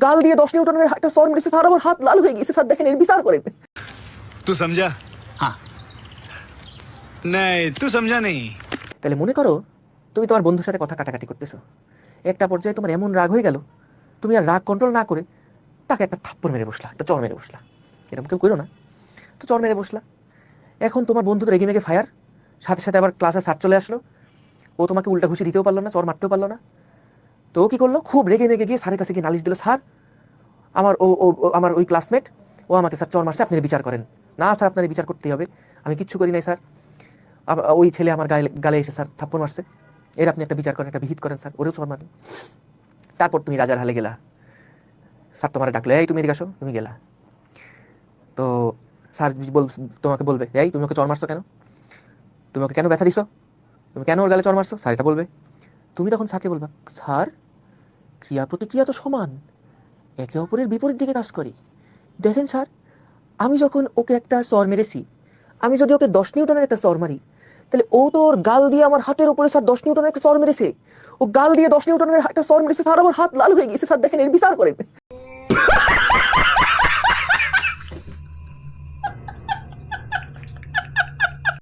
গাল দিয়ে 10 নিউটনের একটা চর মেরেছে স্যার, আমার হাত লাল হয়ে গেছে স্যার, দেখেন এর বিচার করেন। तू समझा? हाँ। नहीं, तू समझा नहीं। তাহলে মনে করো তুমি তোমার বন্ধুর সাথে কথা কাটাকাটি করতেছো, একটা পর্যায়ে তোমার এমন রাগ হয়ে গেল, তুমি আর রাগ কন্ট্রোল না করে তাকে একটা থাপ্পড় মেরে বসলা, একটা চর মেরে বসলা। এরকম কেউ করো না? তো চর মেরে বসলা। এখন তোমার বন্ধু তো রেগে মেগে ফায়ার, সাথে সাথে আবার ক্লাসে স্যার চলে আসলো, ও তোমাকে উল্টা ঘুষি দিতেও পারলো না, চর মারতেও পারলো না। তো ও কী করলো, খুব রেগে মেগে গিয়ে স্যারের কাছে গিয়ে নালিশ দিল, স্যার আমার আমার ওই ক্লাসমেট, ও আমাকে স্যার চর মারছে, আপনি বিচার করেন। না স্যার, আপনার বিচার করতেই হবে, আমি কিচ্ছু করি নাই স্যার, ওই ছেলে আমার গায়ে গালে এসে স্যার থাপ্পড় মারছে, এর আপনি একটা বিচার করেন, একটা বিহিত করেন স্যার, ওরেও চর মারেন। তারপর তুমি রাজার হালে গেলা, স্যার তোমার ডাকলে, এই তুমি এদিকে আসো, তুমি গেলা। তো স্যার তোমাকে বলবে, এই তুমি ওকে চর মারছো কেন, তুমি ওকে কেন ব্যথা দিছো, তুমি কেন ওর গালে চর মারছো, স্যার এটা বলবে। তুমি তখন স্যারকে বলবা, স্যার ক্রিয়া প্রতিক্রিয়া তো সমান, একে অপরের বিপরীত দিকে কাজ করে। দেখেন স্যার, আমি যখন ওকে একটা চর মেরেছি, আমি যদি ওকে 10 নিউটনের একটা চর মারি, তাহলে ও তো ওর গাল দিয়ে আমার হাতের উপরে স্যার 10 নিউটনের একটা চর মেরেছে, ও গাল দিয়ে 10 নিউটনের একটা চর মেরেছে স্যার, আমার হাত লাল হয়ে গেছে স্যার, দেখেন এর বিচার করেন।